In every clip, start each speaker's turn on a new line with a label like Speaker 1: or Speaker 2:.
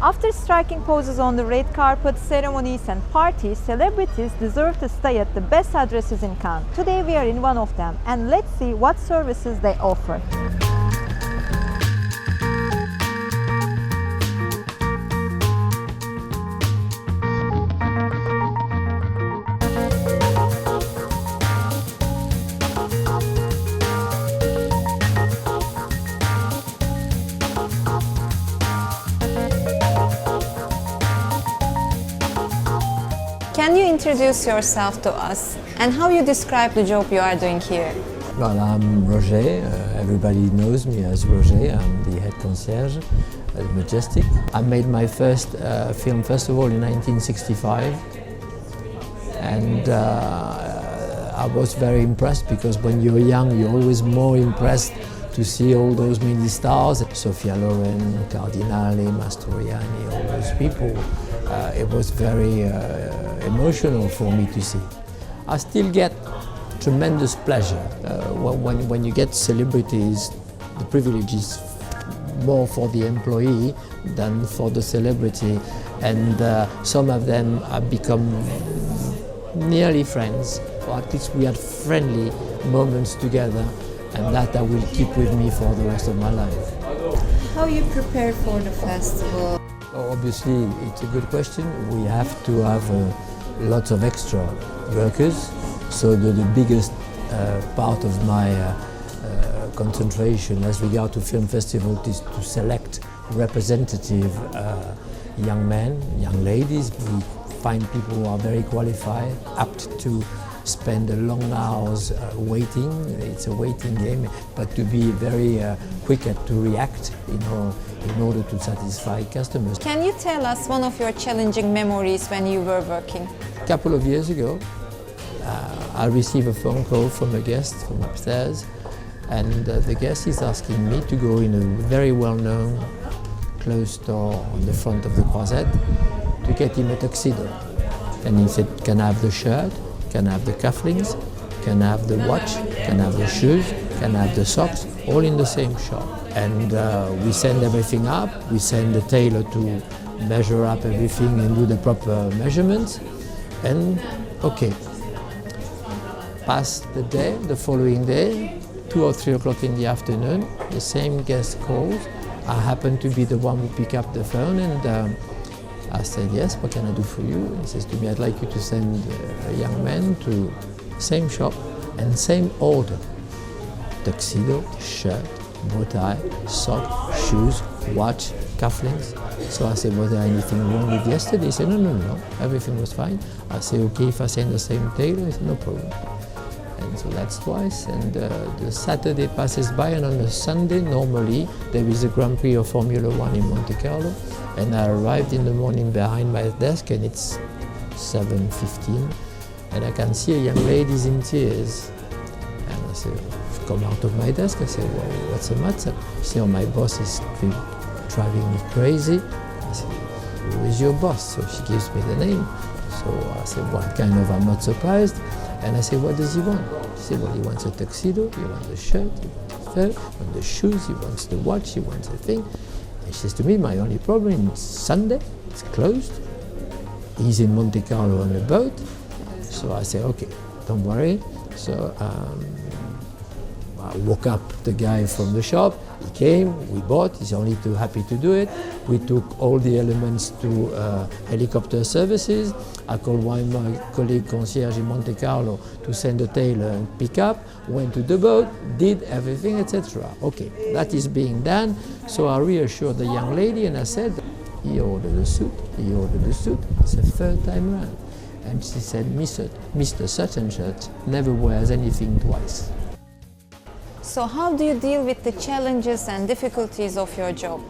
Speaker 1: After striking poses on the red carpet, ceremonies and parties, celebrities deserve to stay at the best addresses in Cannes. Today we are in one of them, and let's see what services they offer.
Speaker 2: Can you introduce yourself to us and how you describe the job you are doing here?
Speaker 3: Well, I'm Roche. Everybody knows me as Roche. I'm the head concierge at Le Majestic. I made my first film festival in 1965, and I was very impressed because when you're young, you're always more impressed to see all those mini stars, Sophia Loren, Cardinale, Mastroianni, all those people. It was very emotional for me to see. I still get tremendous pleasure when you get celebrities. The privilege is more for the employee than for the celebrity, and some of them have become nearly friends, or at least we had friendly moments together, and that I will keep with me for the rest of my life.
Speaker 2: How you prepare for the festival?
Speaker 3: Obviously, it's a good question. We have to have lots of extra workers, so the biggest part of my concentration as regard to film festival is to select representative young men, young ladies. We find people who are very qualified, apt to spend long hours waiting. It's a waiting game, but to be very quick to react in order to satisfy customers.
Speaker 2: Can you tell us one of your challenging memories when you were working?
Speaker 3: A couple of years ago, I received a phone call from a guest from upstairs, and the guest is asking me to go in a very well-known clothes store on the front of the Croisette to get him a tuxedo. And he said, can I have the shirt? Can I have the cufflinks? Can I have the watch? Can I have the shoes? Can I have the socks? All in the same shop. And we send everything up. We send the tailor to measure up everything and do the proper measurements. And okay. Past the day, the following day, 2 or 3 o'clock in the afternoon, the same guest calls. I happen to be the one who pick up the phone, and I said, yes, what can I do for you? He says to me, I'd like you to send a young man to same shop and same order. Tuxedo, shirt, bow tie, sock, shoes, watch, cufflinks. So I said, was there anything wrong with yesterday? He said, no, everything was fine. I said, okay, if I send the same tailor? He said, no problem. And so that's twice, and the Saturday passes by, and on a Sunday, normally, there is a Grand Prix of Formula One in Monte Carlo, and I arrived in the morning behind my desk, and it's 7:15, and I can see a young lady in tears. And I say, come out of my desk. I say, well, what's the matter? She said, oh, my boss is driving me crazy. I said, who is your boss? So she gives me the name. So I said, well, I'm not surprised. And I said, what does he want? She said, well, he wants a tuxedo, he wants a shirt, he wants a fur, he wants the shoes, he wants the watch, he wants a thing. And she says to me, my only problem is Sunday, it's closed. He's in Monte Carlo on a boat. So I said, okay, don't worry. So I woke up the guy from the shop. He came, we bought, he's only too happy to do it. We took all the elements to helicopter services. I called one of my colleague concierge in Monte Carlo to send a tailor and pick up, went to the boat, did everything, etc. Okay, that is being done. So I reassured the young lady and I said, he ordered a suit, it's the third time around. And she said, Mr. Such and Such never wears anything twice.
Speaker 2: So how do you deal with the challenges and difficulties of your job?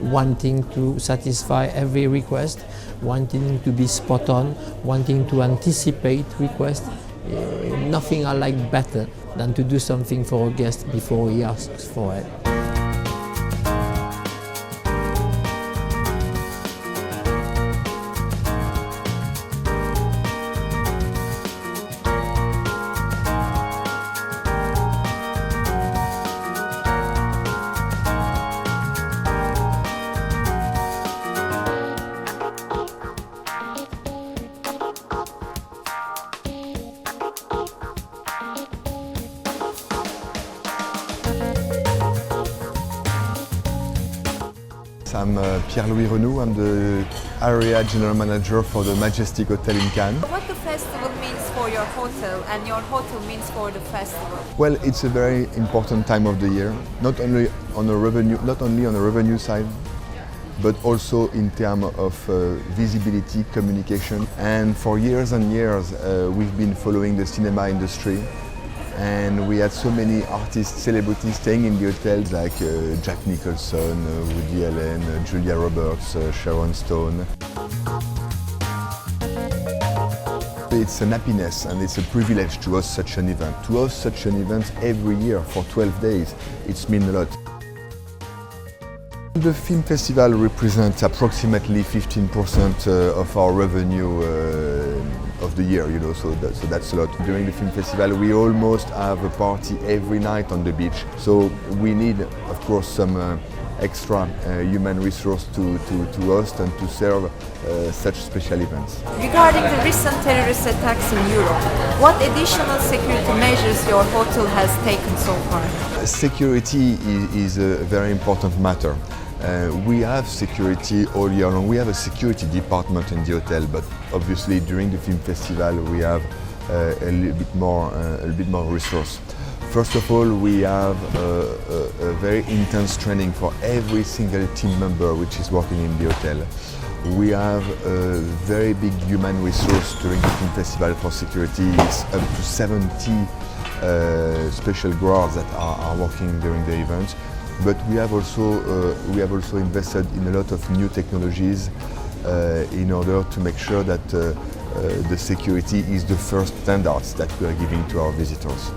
Speaker 3: Wanting to satisfy every request, wanting to be spot on, wanting to anticipate requests. Nothing I like better than to do something for a guest before he asks for it.
Speaker 4: I'm Pierre-Louis Renou. I'm the area general manager for the Majestic Hotel in Cannes.
Speaker 1: What the festival means for your hotel and your hotel means for the festival?
Speaker 4: Well, it's a very important time of the year, not only on the revenue side, but also in terms of visibility, communication. And for years and years, we've been following the cinema industry. And we had so many artists, celebrities staying in the hotels like Jack Nicholson, Woody Allen, Julia Roberts, Sharon Stone. It's an happiness and it's a privilege to host such an event. To host such an event every year for 12 days, it's mean a lot. The film festival represents approximately 15% of our revenue of the year, so that's a lot. During the film festival, we almost have a party every night on the beach. So we need, of course, some extra human resource to host and to serve such special events.
Speaker 1: Regarding the recent terrorist attacks in Europe, what additional security measures your hotel has taken so far?
Speaker 4: Security is a very important matter. We have security all year long. We have a security department in the hotel, but obviously during the film festival we have a little bit more resource. First of all, we have a very intense training for every single team member which is working in the hotel. We have a very big human resource during the film festival for security. It's up to 70 special guards that are working during the event. But we have also invested in a lot of new technologies in order to make sure that the security is the first standards that we are giving to our visitors.